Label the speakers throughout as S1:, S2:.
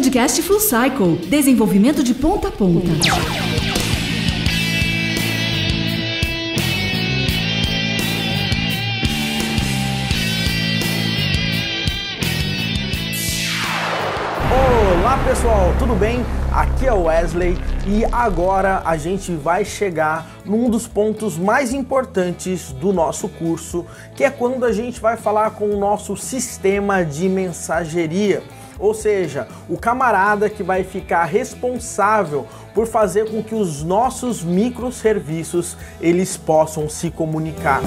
S1: Podcast Full Cycle, desenvolvimento de ponta a ponta.
S2: Olá pessoal, tudo bem? Aqui é o Wesley e agora a gente vai chegar num dos pontos mais importantes do nosso curso, que é quando a gente vai falar com o nosso sistema de mensageria. Ou seja, o camarada que vai ficar responsável por fazer com que os nossos microserviços eles possam se comunicar.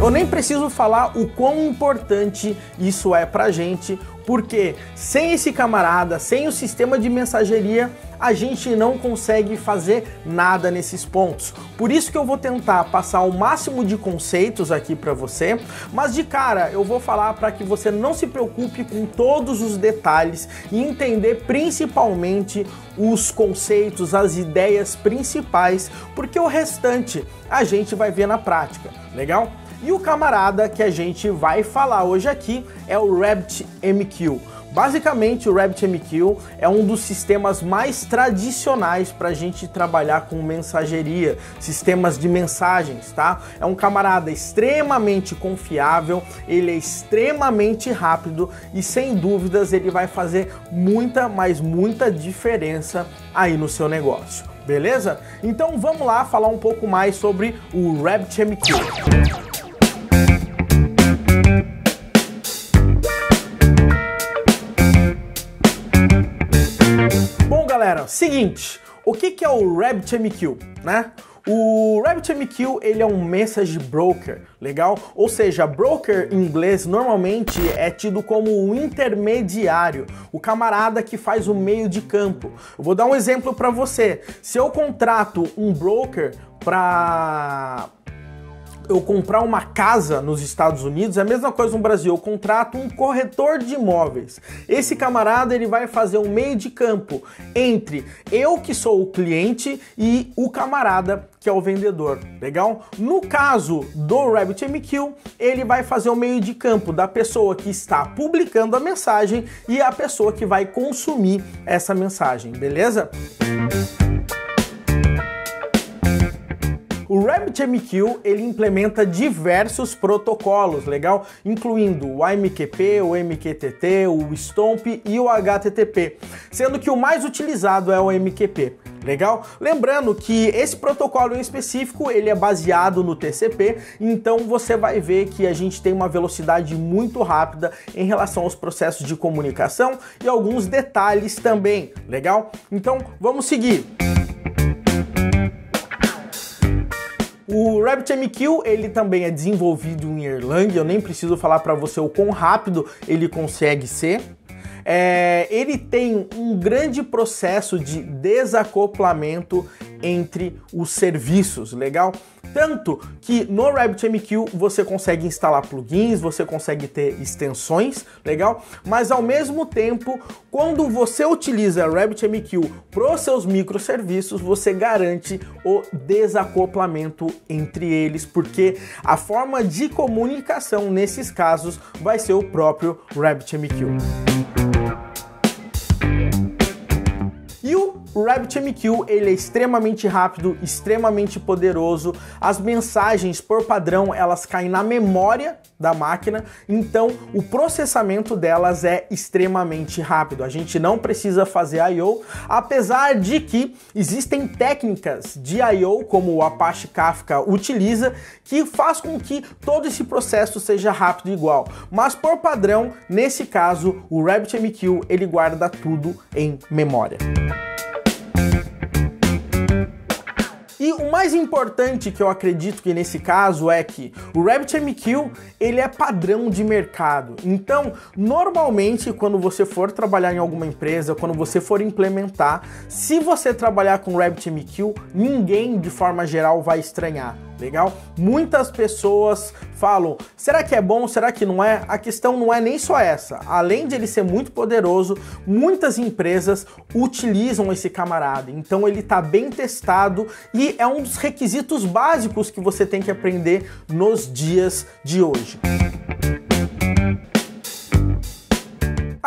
S2: Eu nem preciso falar o quão importante isso é pra gente, porque sem esse camarada, sem o sistema de mensageria, a gente não consegue fazer nada nesses pontos. Por isso que eu vou tentar passar o máximo de conceitos aqui para você, mas de cara eu vou falar para que você não se preocupe com todos os detalhes e entender principalmente os conceitos, as ideias principais, porque o restante a gente vai ver na prática, legal? E o camarada que a gente vai falar hoje aqui é o RabbitMQ. Basicamente, o RabbitMQ é um dos sistemas mais tradicionais para a gente trabalhar com mensageria, sistemas de mensagens, tá? É um camarada extremamente confiável, ele é extremamente rápido e sem dúvidas ele vai fazer muita, mas muita diferença aí no seu negócio, beleza? Então vamos lá falar um pouco mais sobre o RabbitMQ. Bom, galera, seguinte, o que é o RabbitMQ, né? O RabbitMQ, ele é um message broker, legal? Ou seja, broker em inglês normalmente é tido como um intermediário, o camarada que faz o meio de campo. Eu vou dar um exemplo para você. Se eu contrato um broker para eu comprar uma casa nos Estados Unidos, é a mesma coisa no Brasil, eu contrato um corretor de imóveis. Esse camarada ele vai fazer um meio de campo entre eu que sou o cliente e o camarada que é o vendedor, legal? No caso do RabbitMQ, ele vai fazer o meio de campo da pessoa que está publicando a mensagem e a pessoa que vai consumir essa mensagem, beleza? O RabbitMQ ele implementa diversos protocolos, legal? Incluindo o AMQP, o MQTT, o STOMP e o HTTP, sendo que o mais utilizado é o MQP. Legal? Lembrando que esse protocolo em específico ele é baseado no TCP, então você vai ver que a gente tem uma velocidade muito rápida em relação aos processos de comunicação e alguns detalhes também, legal? Então vamos seguir. O RabbitMQ ele também é desenvolvido em Erlang, eu nem preciso falar para você o quão rápido ele consegue ser. Ele tem um grande processo de desacoplamento entre os serviços, legal? Tanto que no RabbitMQ você consegue instalar plugins, você consegue ter extensões, legal? Mas ao mesmo tempo, quando você utiliza RabbitMQ para os seus microserviços, você garante o desacoplamento entre eles, porque a forma de comunicação nesses casos vai ser o próprio RabbitMQ. E o RabbitMQ ele é extremamente rápido, extremamente poderoso. As mensagens por padrão elas caem na memória da máquina, então o processamento delas é extremamente rápido. A gente não precisa fazer I/O, apesar de que existem técnicas de I/O como o Apache Kafka utiliza, que faz com que todo esse processo seja rápido igual. Mas por padrão, nesse caso, o RabbitMQ ele guarda tudo em memória. E o mais importante que eu acredito que nesse caso é que o RabbitMQ ele é padrão de mercado. Então, normalmente quando você for trabalhar em alguma empresa, quando você for implementar, se você trabalhar com RabbitMQ, ninguém de forma geral vai estranhar. Legal? Muitas pessoas falam, será que é bom, será que não é? A questão não é nem só essa. Além de ele ser muito poderoso, muitas empresas utilizam esse camarada. Então ele está bem testado e é um dos requisitos básicos que você tem que aprender nos dias de hoje.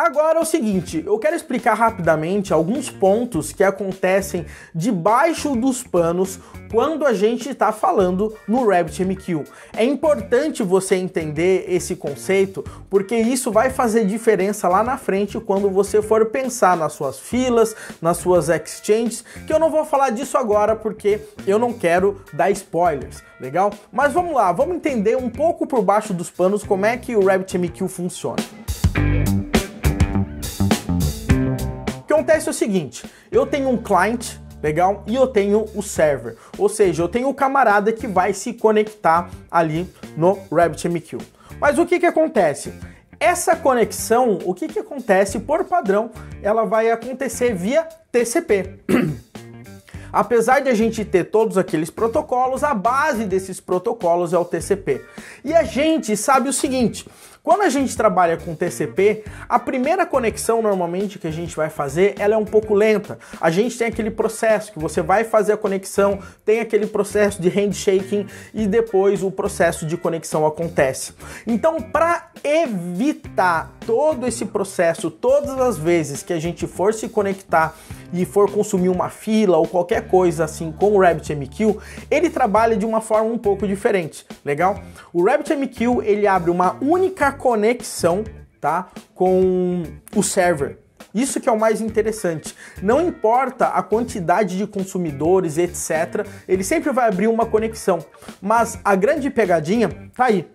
S2: Agora é o seguinte, eu quero explicar rapidamente alguns pontos que acontecem debaixo dos panos quando a gente está falando no RabbitMQ. É importante você entender esse conceito, porque isso vai fazer diferença lá na frente quando você for pensar nas suas filas, nas suas exchanges, que eu não vou falar disso agora porque eu não quero dar spoilers, legal? Mas vamos lá, vamos entender um pouco por baixo dos panos como é que o RabbitMQ funciona. O que acontece é o seguinte, eu tenho um client, legal? E eu tenho o server, ou seja, eu tenho o camarada que vai se conectar ali no RabbitMQ. Mas o que acontece? Essa conexão, o que acontece por padrão, ela vai acontecer via TCP. Apesar de a gente ter todos aqueles protocolos, a base desses protocolos é o TCP. E a gente sabe o seguinte, quando a gente trabalha com TCP, a primeira conexão normalmente que a gente vai fazer, ela é um pouco lenta. A gente tem aquele processo que você vai fazer a conexão, tem aquele processo de handshaking e depois o processo de conexão acontece. Então, para evitar todo esse processo, todas as vezes que a gente for se conectar e for consumir uma fila ou qualquer coisa assim com o RabbitMQ, ele trabalha de uma forma um pouco diferente, legal? O RabbitMQ, ele abre uma única conexão, tá, com o server. Isso que é o mais interessante. Não importa a quantidade de consumidores, etc., ele sempre vai abrir uma conexão. Mas a grande pegadinha tá aí.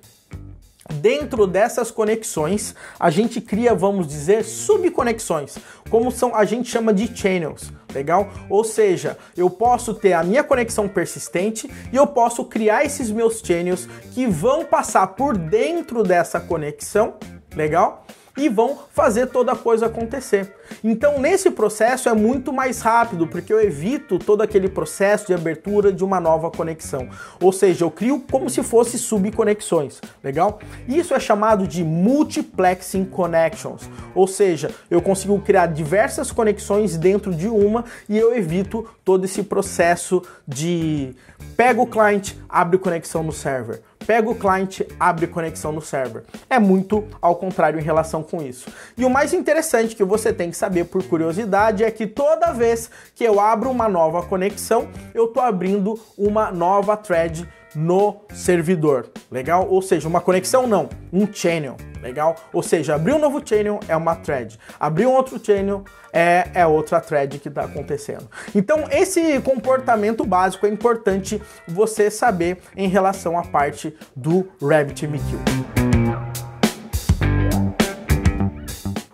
S2: Dentro dessas conexões, a gente cria, vamos dizer, subconexões, como a gente chama de channels, legal? Ou seja, eu posso ter a minha conexão persistente e eu posso criar esses meus channels que vão passar por dentro dessa conexão, legal? E vão fazer toda a coisa acontecer. Então, nesse processo é muito mais rápido, porque eu evito todo aquele processo de abertura de uma nova conexão. Ou seja, eu crio como se fosse subconexões, legal? Isso é chamado de multiplexing connections. Ou seja, eu consigo criar diversas conexões dentro de uma e eu evito todo esse processo de pega o client, abre conexão no server. Pega o client, abre conexão no server. É muito ao contrário em relação com isso. E o mais interessante que você tem que saber por curiosidade é que toda vez que eu abro uma nova conexão, eu estou abrindo uma nova thread no servidor, legal? Ou seja, uma conexão não, um channel, legal? Ou seja, abrir um novo channel é uma thread, abrir um outro channel é outra thread que está acontecendo. Então, esse comportamento básico é importante você saber em relação à parte do RabbitMQ.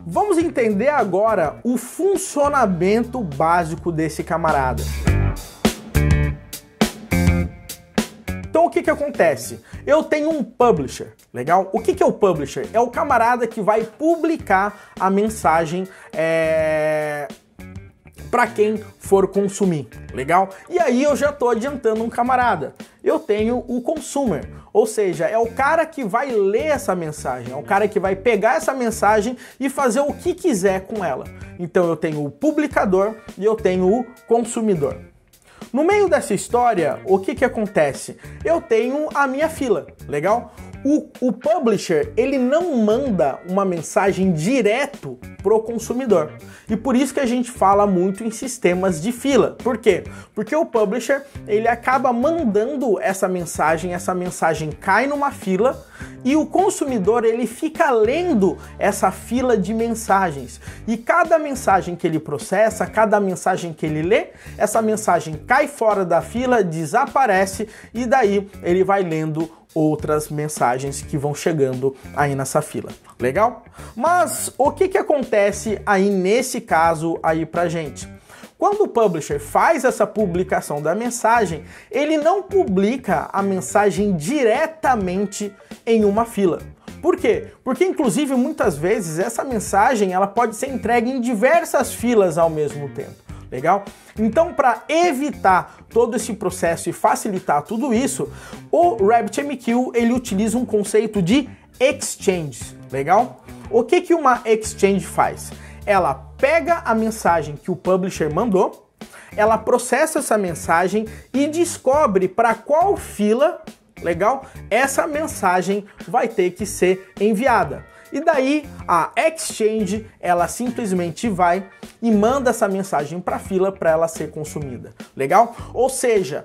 S2: Vamos entender agora o funcionamento básico desse camarada. Então o que acontece? Eu tenho um publisher, legal? O que é o publisher? É o camarada que vai publicar a mensagem para quem for consumir, legal? E aí eu já estou adiantando um camarada. Eu tenho o consumer, ou seja, é o cara que vai ler essa mensagem, é o cara que vai pegar essa mensagem e fazer o que quiser com ela. Então eu tenho o publicador e eu tenho o consumidor. No meio dessa história, o que acontece? Eu tenho a minha fila, legal? O publisher, ele não manda uma mensagem direto pro consumidor. E por isso que a gente fala muito em sistemas de fila. Por quê? Porque o publisher, ele acaba mandando essa mensagem cai numa fila e o consumidor, ele fica lendo essa fila de mensagens. E cada mensagem que ele processa, cada mensagem que ele lê, essa mensagem cai fora da fila, desaparece e daí ele vai lendo outras mensagens que vão chegando aí nessa fila, legal? Mas o que acontece aí nesse caso aí pra gente? Quando o publisher faz essa publicação da mensagem, ele não publica a mensagem diretamente em uma fila. Por quê? Porque inclusive muitas vezes essa mensagem ela pode ser entregue em diversas filas ao mesmo tempo. Legal? Então, para evitar todo esse processo e facilitar tudo isso, o RabbitMQ ele utiliza um conceito de exchange. Legal? O que uma exchange faz? Ela pega a mensagem que o publisher mandou, ela processa essa mensagem e descobre para qual fila, legal, essa mensagem vai ter que ser enviada. E daí a Exchange, ela simplesmente vai e manda essa mensagem para a fila para ela ser consumida. Legal? Ou seja,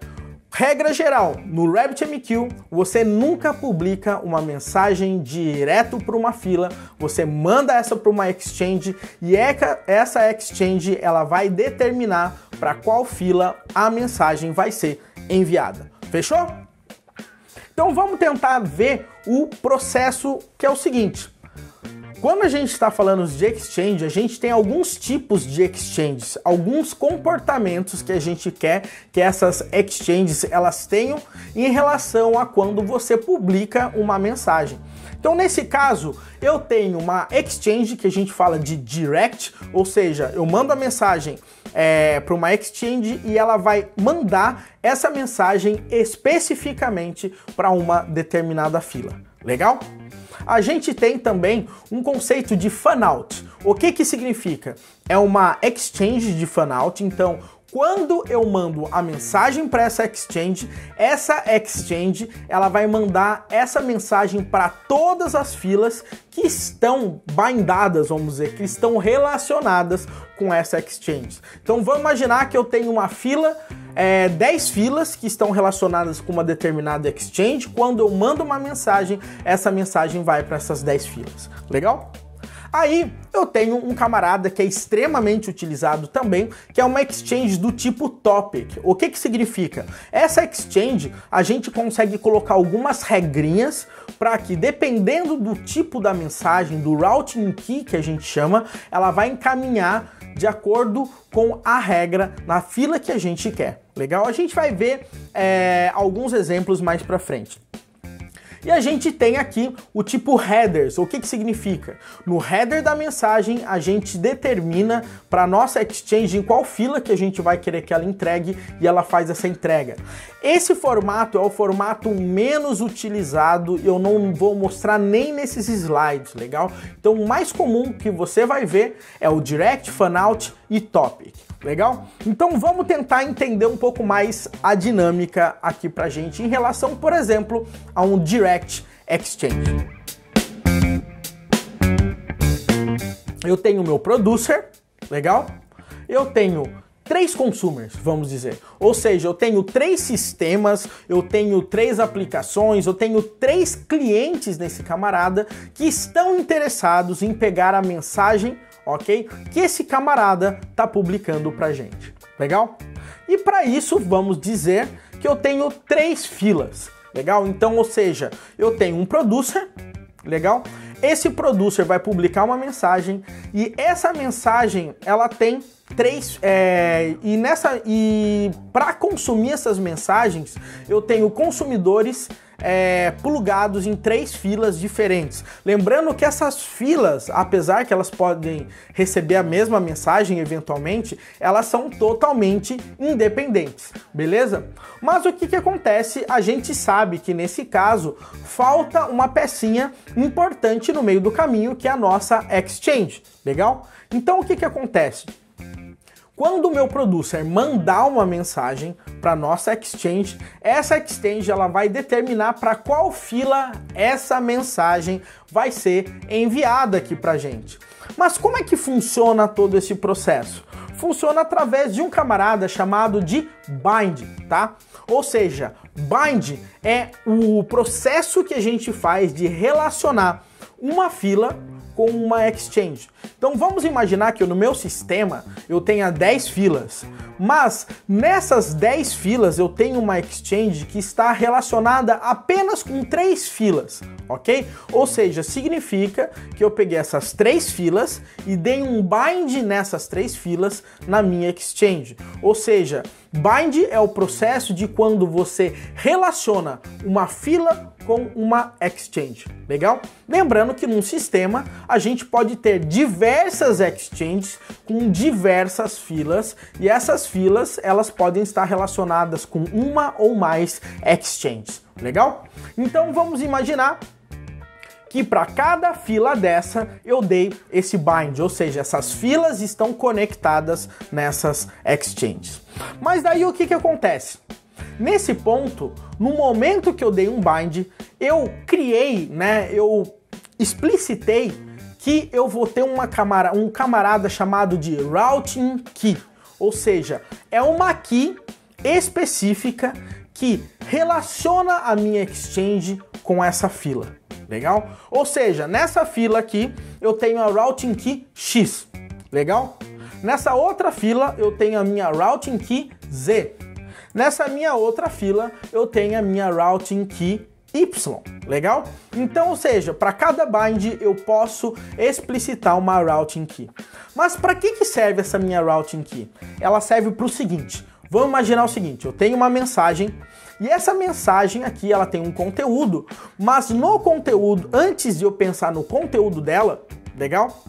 S2: regra geral, no RabbitMQ, você nunca publica uma mensagem direto para uma fila, você manda essa para uma Exchange e essa Exchange ela vai determinar para qual fila a mensagem vai ser enviada. Fechou? Então vamos tentar ver o processo, que é o seguinte. Quando a gente está falando de exchange, a gente tem alguns tipos de exchanges, alguns comportamentos que a gente quer que essas exchanges elas tenham em relação a quando você publica uma mensagem. Então, nesse caso, eu tenho uma exchange que a gente fala de direct, ou seja, eu mando a mensagem para uma exchange e ela vai mandar essa mensagem especificamente para uma determinada fila. Legal? A gente tem também um conceito de fanout. O que significa? É uma exchange de fanout, então quando eu mando a mensagem para essa exchange ela vai mandar essa mensagem para todas as filas que estão bindadas, vamos dizer, que estão relacionadas com essa exchange. Então vamos imaginar que eu tenho uma fila, 10 filas que estão relacionadas com uma determinada exchange. Quando eu mando uma mensagem, essa mensagem vai para essas 10 filas. Legal? Aí eu tenho um camarada que é extremamente utilizado também, que é uma exchange do tipo topic. O que significa? Essa exchange a gente consegue colocar algumas regrinhas para que, dependendo do tipo da mensagem, do routing key que a gente chama, ela vai encaminhar de acordo com a regra na fila que a gente quer. Legal? A gente vai ver alguns exemplos mais para frente. E a gente tem aqui o tipo headers. O que significa? No header da mensagem, a gente determina para nossa exchange em qual fila que a gente vai querer que ela entregue e ela faz essa entrega. Esse formato é o formato menos utilizado, eu não vou mostrar nem nesses slides, legal? Então o mais comum que você vai ver é o direct, fanout e topic. Legal? Então vamos tentar entender um pouco mais a dinâmica aqui pra gente em relação, por exemplo, a um Direct Exchange. Eu tenho o meu producer, legal? Eu tenho 3 consumers, vamos dizer. Ou seja, eu tenho 3 sistemas, eu tenho 3 aplicações, eu tenho 3 clientes nesse camarada que estão interessados em pegar a mensagem, ok? Que esse camarada tá publicando pra gente. Legal? E para isso, vamos dizer que eu tenho 3 filas. Legal? Então, ou seja, eu tenho um producer, legal? Esse producer vai publicar uma mensagem e essa mensagem, ela tem 3 e para consumir essas mensagens, eu tenho consumidores plugados em 3 filas diferentes. Lembrando que essas filas, apesar que elas podem receber a mesma mensagem eventualmente, elas são totalmente independentes, beleza? Mas o que acontece? A gente sabe que nesse caso falta uma pecinha importante no meio do caminho, que é a nossa exchange, legal? Então o que acontece? Quando o meu producer mandar uma mensagem para nossa exchange, essa exchange ela vai determinar para qual fila essa mensagem vai ser enviada aqui para gente. Mas como é que funciona todo esse processo? Funciona através de um camarada chamado de bind, tá? Ou seja, bind é o processo que a gente faz de relacionar uma fila com uma exchange. Então vamos imaginar que no meu sistema eu tenha 10 filas, mas nessas 10 filas eu tenho uma exchange que está relacionada apenas com 3 filas, ok? Ou seja, significa que eu peguei essas 3 filas e dei um bind nessas 3 filas na minha exchange. Ou seja, bind é o processo de quando você relaciona uma fila com uma exchange, legal? Lembrando que num sistema a gente pode ter diversas exchanges com diversas filas e essas filas elas podem estar relacionadas com uma ou mais exchanges, legal? Então vamos imaginar que para cada fila dessa eu dei esse bind, ou seja, essas filas estão conectadas nessas exchanges. Mas daí o que acontece? Nesse ponto, no momento que eu dei um bind, eu criei, eu explicitei que eu vou ter um camarada chamado de Routing Key, ou seja, é uma key específica que relaciona a minha exchange com essa fila, legal? Ou seja, nessa fila aqui eu tenho a Routing Key X, legal? Nessa outra fila eu tenho a minha Routing Key Z. Nessa minha outra fila eu tenho a minha Routing Key Y, legal? Então, ou seja, para cada bind eu posso explicitar uma Routing Key. Mas para que serve essa minha Routing Key? Ela serve para o seguinte, vamos imaginar o seguinte, eu tenho uma mensagem e essa mensagem aqui ela tem um conteúdo, mas no conteúdo, antes de eu pensar no conteúdo dela, legal?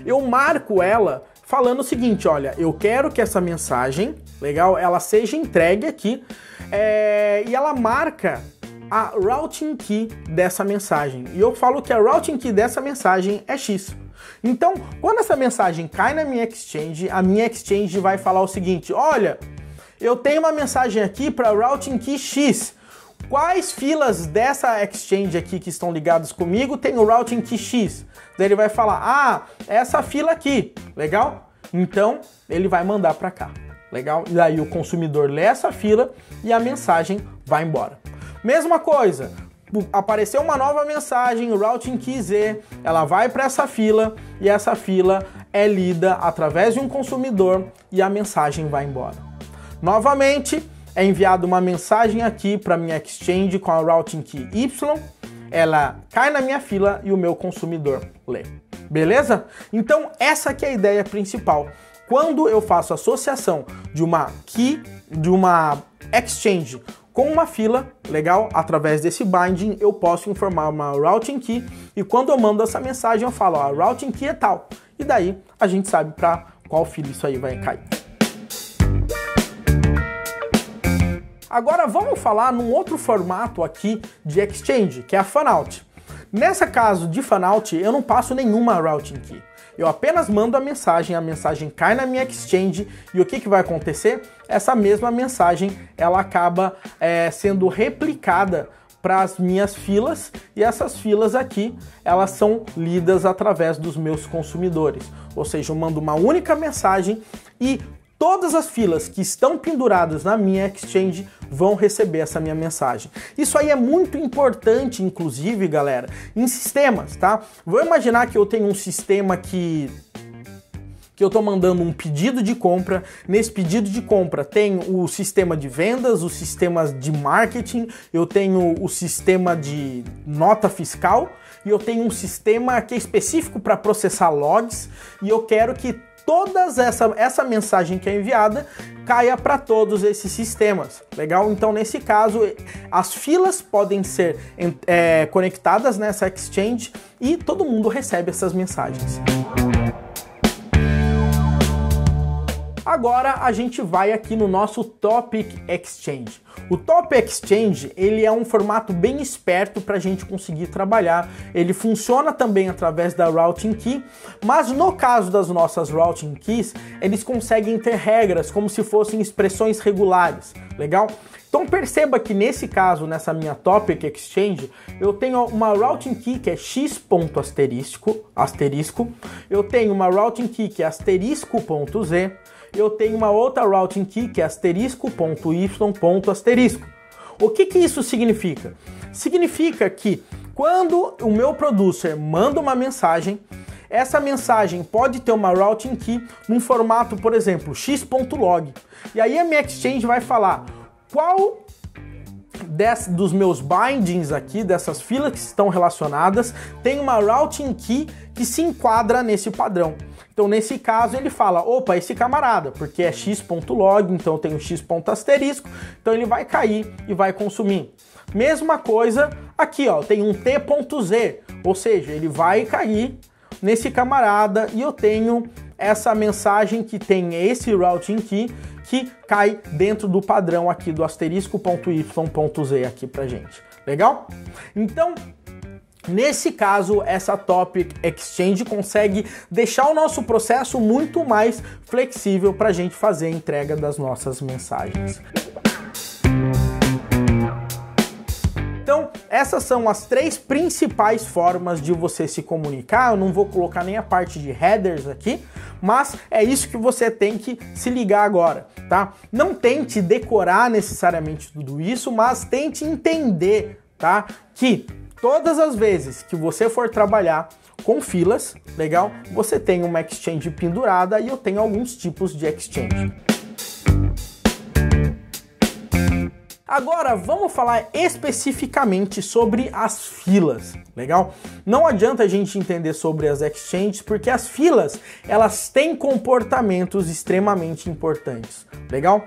S2: Eu marco ela falando o seguinte, olha, eu quero que essa mensagem, legal, ela seja entregue aqui e ela marca a Routing Key dessa mensagem. E eu falo que a Routing Key dessa mensagem é X. Então, quando essa mensagem cai na minha exchange, a minha exchange vai falar o seguinte, olha, eu tenho uma mensagem aqui para Routing Key X. Quais filas dessa exchange aqui que estão ligadas comigo tem o Routing Key X? Daí ele vai falar, essa fila aqui, legal? Então, ele vai mandar para cá, legal? E aí o consumidor lê essa fila e a mensagem vai embora. Mesma coisa, apareceu uma nova mensagem, Routing Key Z, ela vai para essa fila e essa fila é lida através de um consumidor e a mensagem vai embora. Novamente, é enviada uma mensagem aqui para minha exchange com a Routing Key Y, ela cai na minha fila e o meu consumidor lê. Beleza? Então essa que é a ideia principal. Quando eu faço associação de uma key, de uma exchange com uma fila, legal? Através desse binding eu posso informar uma Routing Key e quando eu mando essa mensagem eu falo, a Routing Key é tal. E daí a gente sabe para qual fila isso aí vai cair. Agora vamos falar num outro formato aqui de exchange, que é a Fanout. Nessa caso de Fanout eu não passo nenhuma Routing Key. Eu apenas mando a mensagem cai na minha exchange e o que vai acontecer? Essa mesma mensagem ela acaba sendo replicada para as minhas filas e essas filas aqui elas são lidas através dos meus consumidores. Ou seja, eu mando uma única mensagem e todas as filas que estão penduradas na minha exchange vão receber essa minha mensagem. Isso aí é muito importante, inclusive, galera, em sistemas, tá? Vou imaginar que eu tenho um sistema que eu estou mandando um pedido de compra. Nesse pedido de compra tem o sistema de vendas, os sistemas de marketing, eu tenho o sistema de nota fiscal e eu tenho um sistema que é específico para processar logs e eu quero que essa mensagem que é enviada caia para todos esses sistemas, legal? Então nesse caso as filas podem ser conectadas nessa exchange e todo mundo recebe essas mensagens. Agora a gente vai aqui no nosso Topic Exchange. O Topic Exchange ele é um formato bem esperto para a gente conseguir trabalhar. Ele funciona também através da Routing Key, mas no caso das nossas Routing Keys, eles conseguem ter regras como se fossem expressões regulares, legal? Então perceba que nesse caso, nessa minha Topic Exchange, eu tenho uma Routing Key que é x.asterisco, eu tenho uma Routing Key que é asterisco.z, eu tenho uma outra Routing Key que é asterisco.y.asterisco. O que isso significa? Significa que quando o meu producer manda uma mensagem, essa mensagem pode ter uma Routing Key num formato, por exemplo, x.log. E aí a minha exchange vai falar qual dos meus bindings aqui, dessas filas que estão relacionadas, tem uma Routing Key que se enquadra nesse padrão. Então, nesse caso, ele fala, opa, esse camarada, porque é x.log, então eu tenho x.asterisco, então ele vai cair e vai consumir. Mesma coisa aqui, ó, tem um t.z, ou seja, ele vai cair nesse camarada e eu tenho essa mensagem que tem esse Routing Key que cai dentro do padrão aqui do asterisco.y.z aqui pra gente. Legal? Então, nesse caso, essa Topic Exchange consegue deixar o nosso processo muito mais flexível para a gente fazer a entrega das nossas mensagens. Então, Essas são as 3 principais formas de você se comunicar. Eu não vou colocar nem a parte de headers aqui, mas é isso que você tem que se ligar agora, tá? Não tente decorar necessariamente tudo isso, mas tente entender, tá? Que todas as vezes que você for trabalhar com filas, legal? Você tem uma exchange pendurada e eu tenho alguns tipos de exchange. Agora vamos falar especificamente sobre as filas, legal? Não adianta a gente entender sobre as exchanges porque as filas, elas têm comportamentos extremamente importantes, legal?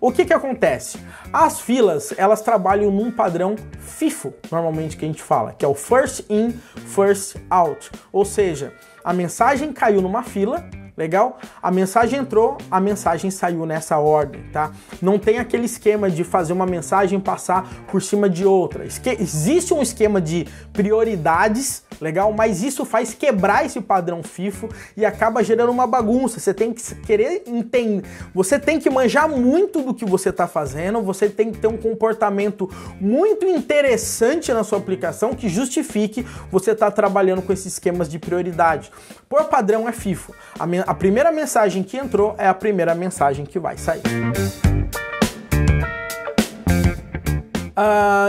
S2: O que acontece? As filas, elas trabalham num padrão FIFO, normalmente que a gente fala, que é o First In, First Out. Ou seja, a mensagem caiu numa fila, legal? A mensagem entrou, a mensagem saiu nessa ordem, tá? Não tem aquele esquema de fazer uma mensagem passar por cima de outra. Existe um esquema de prioridades, legal? Mas isso faz quebrar esse padrão FIFO e acaba gerando uma bagunça. Você tem que querer entender, você tem que manjar muito do que você está fazendo, você tem que ter um comportamento muito interessante na sua aplicação que justifique você estar trabalhando com esses esquemas de prioridade. Por padrão é FIFO. A primeira mensagem que entrou é a primeira mensagem que vai sair.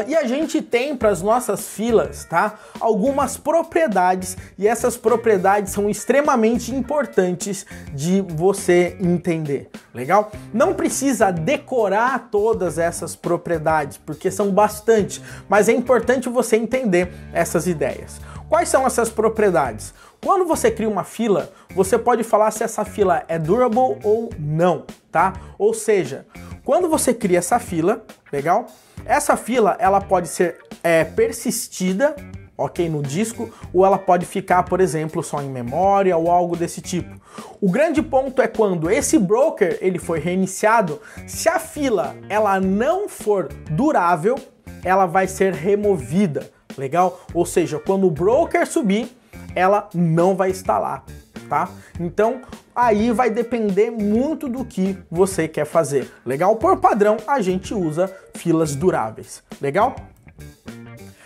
S2: E a gente tem para as nossas filas, tá, algumas propriedades, e essas propriedades são extremamente importantes de você entender, legal? Não precisa decorar todas essas propriedades, porque são bastante, mas é importante você entender essas ideias. Quais são essas propriedades? Quando você cria uma fila, você pode falar se essa fila é durable ou não, tá? Ou seja, quando você cria essa fila, legal? Essa fila, ela pode ser persistida, ok, no disco, ou ela pode ficar, por exemplo, só em memória ou algo desse tipo. O grande ponto é quando esse broker ele foi reiniciado, se a fila ela não for durável, ela vai ser removida, legal? Ou seja, quando o broker subir, ela não vai estar lá, tá? Então, aí vai depender muito do que você quer fazer, legal? Por padrão, a gente usa filas duráveis, legal?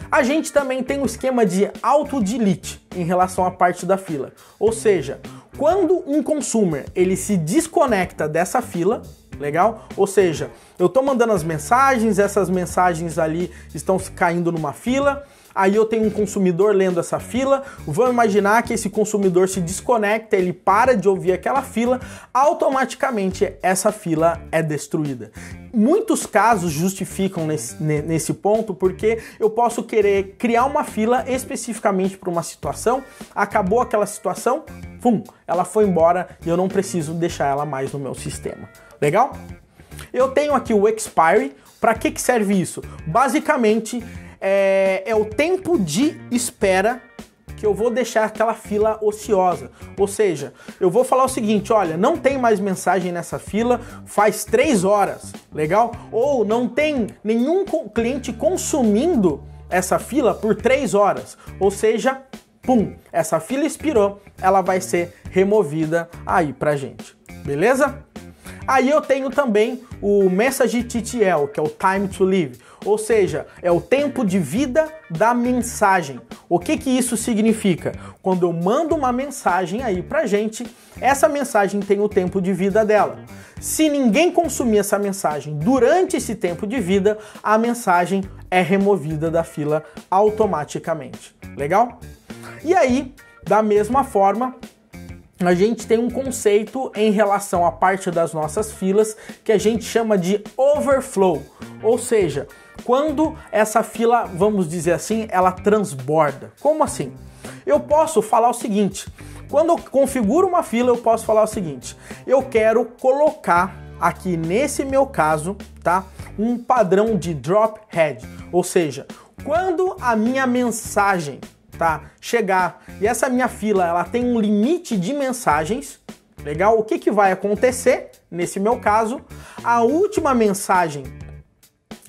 S2: A gente também tem o esquema de auto-delete em relação à parte da fila. Ou seja, quando um consumer ele se desconecta dessa fila, legal? Ou seja, eu estou mandando as mensagens, essas mensagens ali estão caindo numa fila, aí eu tenho um consumidor lendo essa fila, vamos imaginar que esse consumidor se desconecta, ele para de ouvir aquela fila, automaticamente essa fila é destruída. Muitos casos justificam nesse ponto porque eu posso querer criar uma fila especificamente para uma situação, acabou aquela situação, pum, ela foi embora e eu não preciso deixar ela mais no meu sistema. Legal? Eu tenho aqui o expiry. Para que serve isso? Basicamente é o tempo de espera que eu vou deixar aquela fila ociosa. Ou seja, eu vou falar o seguinte, olha, não tem mais mensagem nessa fila faz 3 horas, legal? Ou não tem nenhum cliente consumindo essa fila por 3 horas. Ou seja, pum, essa fila expirou, ela vai ser removida aí pra gente. Beleza? Aí eu tenho também o Message TTL, que é o Time to Live, ou seja, é o tempo de vida da mensagem. O que isso significa? Quando eu mando uma mensagem aí pra gente, essa mensagem tem o tempo de vida dela. Se ninguém consumir essa mensagem durante esse tempo de vida, a mensagem é removida da fila automaticamente. Legal? E aí, da mesma forma, a gente tem um conceito em relação à parte das nossas filas que a gente chama de overflow, ou seja, quando essa fila, vamos dizer assim, ela transborda. Como assim? Eu posso falar o seguinte, quando eu configuro uma fila, eu posso falar o seguinte, eu quero colocar aqui nesse meu caso, tá, um padrão de drop head, ou seja, quando a minha mensagem chegar e essa minha fila ela tem um limite de mensagens, legal? O que vai acontecer nesse meu caso? A última mensagem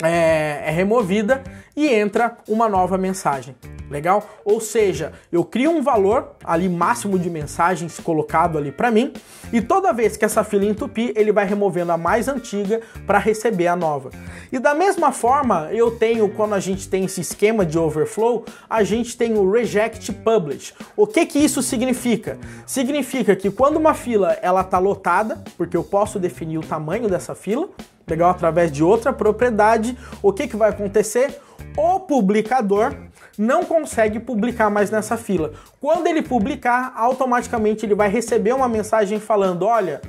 S2: é removida e entra uma nova mensagem, Legal? Ou seja, eu crio um valor ali máximo de mensagens colocado ali para mim e toda vez que essa fila entupir, ele vai removendo a mais antiga para receber a nova. E da mesma forma, eu tenho, quando a gente tem esse esquema de overflow, a gente tem o reject publish. O que que isso significa? Significa que quando uma fila ela tá lotada, porque eu posso definir o tamanho dessa fila, legal, através de outra propriedade, o que que vai acontecer? O publicador não consegue publicar mais nessa fila. Quando ele publicar, automaticamente ele vai receber uma mensagem falando, olha,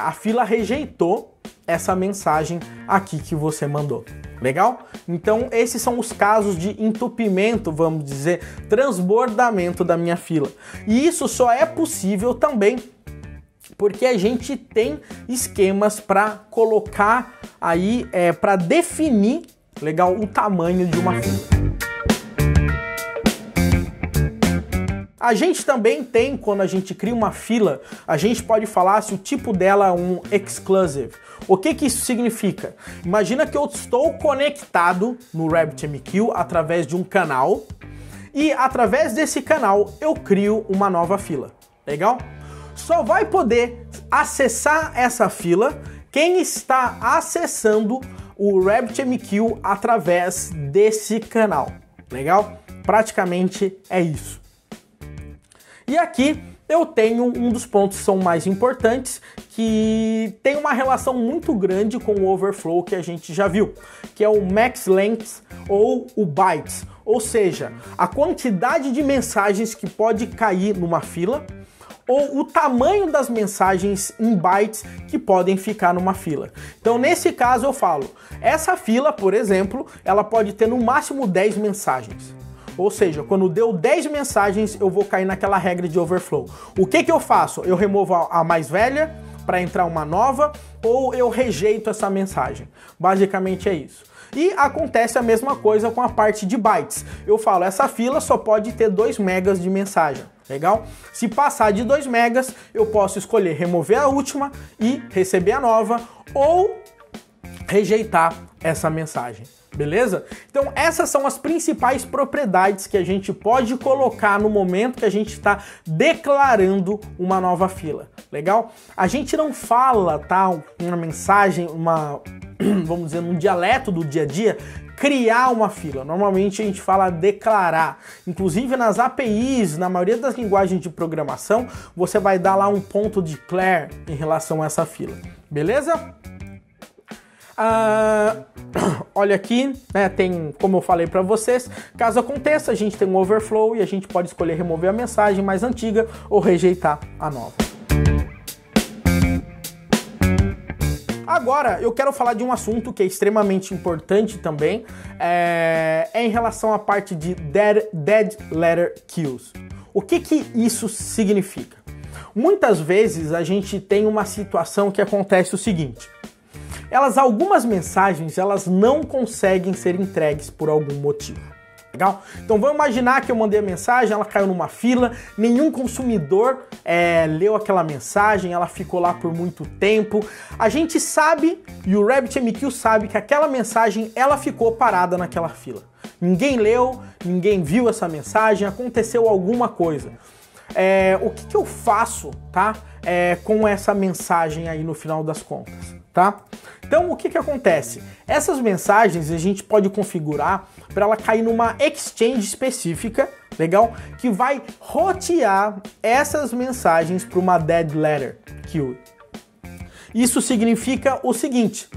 S2: a fila rejeitou essa mensagem aqui que você mandou. Legal? Então esses são os casos de entupimento, vamos dizer, transbordamento da minha fila. E isso só é possível também porque a gente tem esquemas para colocar aí, para definir, legal, o tamanho de uma fila. A gente também tem, quando a gente cria uma fila, a gente pode falar se o tipo dela é um exclusive. O que que isso significa? Imagina que eu estou conectado no RabbitMQ através de um canal e através desse canal eu crio uma nova fila. Legal? Só vai poder acessar essa fila quem está acessando o RabbitMQ através desse canal. Legal? Praticamente é isso. E aqui eu tenho um dos pontos que são mais importantes, que tem uma relação muito grande com o overflow que a gente já viu, que é o max length ou o bytes, ou seja, a quantidade de mensagens que pode cair numa fila ou o tamanho das mensagens em bytes que podem ficar numa fila. Então nesse caso eu falo, essa fila, por exemplo, ela pode ter no máximo 10 mensagens. Ou seja, quando deu 10 mensagens, eu vou cair naquela regra de overflow. O que que eu faço? Eu removo a mais velha para entrar uma nova ou eu rejeito essa mensagem? Basicamente é isso. E acontece a mesma coisa com a parte de bytes. Eu falo, essa fila só pode ter 2 megas de mensagem. Legal? Se passar de 2 megas, eu posso escolher remover a última e receber a nova ou rejeitar essa mensagem. Beleza? Então essas são as principais propriedades que a gente pode colocar no momento que a gente está declarando uma nova fila. Legal? A gente não fala, tá? Uma mensagem, vamos dizer, num dialeto do dia a dia, criar uma fila. Normalmente a gente fala declarar. Inclusive nas APIs, na maioria das linguagens de programação, você vai dar lá um ponto declare em relação a essa fila. Beleza? Olha aqui, né, tem, como eu falei para vocês, caso aconteça, a gente tem um overflow e a gente pode escolher remover a mensagem mais antiga ou rejeitar a nova. Agora, eu quero falar de um assunto que é extremamente importante também, em relação à parte de dead letter queues. O que que isso significa? Muitas vezes a gente tem uma situação que acontece o seguinte: algumas mensagens elas não conseguem ser entregues por algum motivo. Legal? Então vamos imaginar que eu mandei a mensagem, ela caiu numa fila, nenhum consumidor leu aquela mensagem, ela ficou lá por muito tempo. A gente sabe, e o RabbitMQ sabe, que aquela mensagem ela ficou parada naquela fila. Ninguém leu, ninguém viu essa mensagem, aconteceu alguma coisa. O que eu faço, tá? Com essa mensagem aí no final das contas, tá? Então o que acontece? Essas mensagens a gente pode configurar para ela cair numa exchange específica, legal? Que vai rotear essas mensagens para uma dead letter queue. Isso significa o seguinte: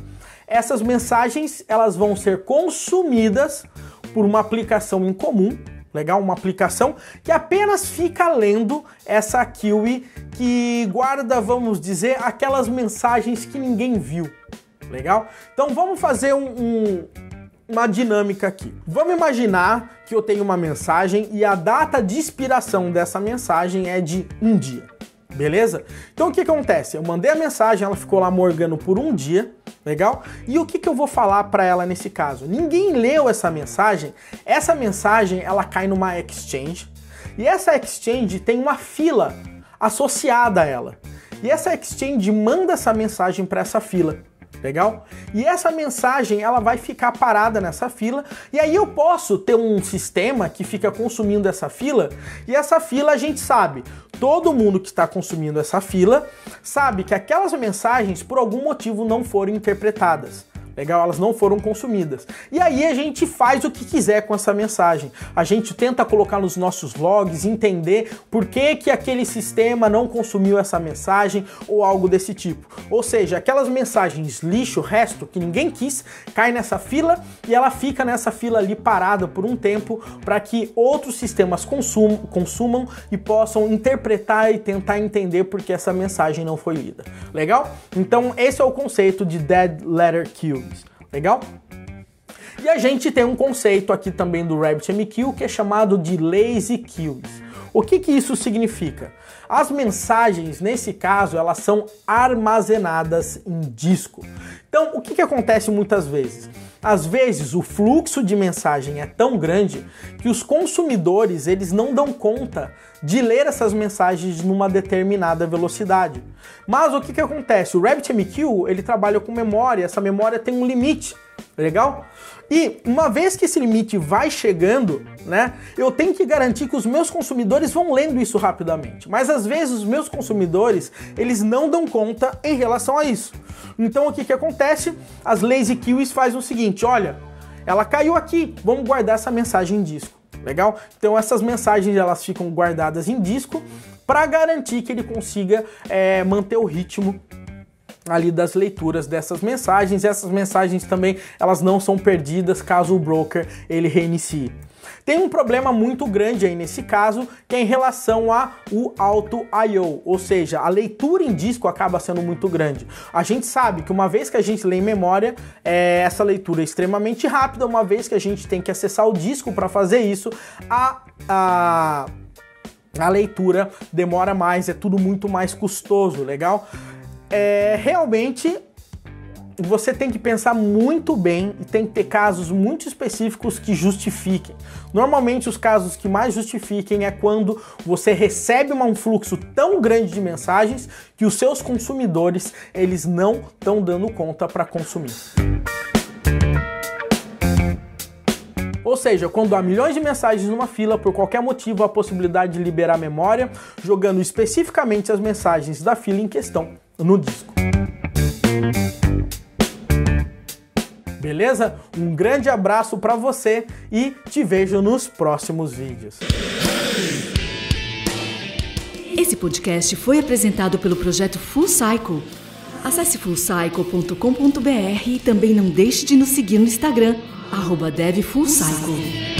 S2: essas mensagens elas vão ser consumidas por uma aplicação em comum, legal? Uma aplicação que apenas fica lendo essa queue que guarda, vamos dizer, aquelas mensagens que ninguém viu. Legal? Então vamos fazer uma dinâmica aqui. Vamos imaginar que eu tenho uma mensagem e a data de expiração dessa mensagem é de 1 dia. Beleza? Então o que acontece? Eu mandei a mensagem, ela ficou lá morgando por 1 dia, legal? E o que eu vou falar para ela nesse caso? Ninguém leu essa mensagem ela cai numa exchange, e essa exchange tem uma fila associada a ela. E essa exchange manda essa mensagem para essa fila. Legal? E essa mensagem ela vai ficar parada nessa fila e aí eu posso ter um sistema que fica consumindo essa fila e essa fila a gente sabe, todo mundo que está consumindo essa fila sabe que aquelas mensagens por algum motivo não foram interpretadas. Legal? Elas não foram consumidas. E aí a gente faz o que quiser com essa mensagem. A gente tenta colocar nos nossos logs, entender por que aquele sistema não consumiu essa mensagem ou algo desse tipo. Ou seja, aquelas mensagens lixo, resto, que ninguém quis, cai nessa fila e ela fica nessa fila ali parada por um tempo para que outros sistemas consumam e possam interpretar e tentar entender por que essa mensagem não foi lida. Legal? Então esse é o conceito de Dead Letter Queues. Legal? E a gente tem um conceito aqui também do RabbitMQ que é chamado de Lazy Queues. O que isso significa? As mensagens, nesse caso, elas são armazenadas em disco. Então, o que acontece muitas vezes? Às vezes, o fluxo de mensagem é tão grande que os consumidores eles não dão conta de ler essas mensagens numa determinada velocidade. Mas o que acontece? O RabbitMQ ele trabalha com memória, essa memória tem um limite, legal? E uma vez que esse limite vai chegando, né, eu tenho que garantir que os meus consumidores vão lendo isso rapidamente. Mas às vezes os meus consumidores, eles não dão conta em relação a isso. Então o que acontece? As Lazy Queues fazem o seguinte, olha, ela caiu aqui, vamos guardar essa mensagem em disco. Legal? Então essas mensagens elas ficam guardadas em disco para garantir que ele consiga manter o ritmo ali das leituras dessas mensagens. Essas mensagens também elas não são perdidas caso o broker ele reinicie. Tem um problema muito grande aí nesse caso, que é em relação ao Auto I/O, ou seja, a leitura em disco acaba sendo muito grande. A gente sabe que uma vez que a gente lê em memória, essa leitura é extremamente rápida, uma vez que a gente tem que acessar o disco para fazer isso, a leitura demora mais, é tudo muito mais custoso, legal? Realmente você tem que pensar muito bem e tem que ter casos muito específicos que justifiquem. Normalmente os casos que mais justifiquem é quando você recebe um fluxo tão grande de mensagens que os seus consumidores eles não estão dando conta para consumir. Ou seja, quando há milhões de mensagens numa fila, por qualquer motivo, há a possibilidade de liberar memória, jogando especificamente as mensagens da fila em questão no disco. Beleza? Um grande abraço para você e te vejo nos próximos vídeos.
S1: Esse podcast foi apresentado pelo projeto Full Cycle. Acesse fullcycle.com.br e também não deixe de nos seguir no Instagram, @devfullcycle.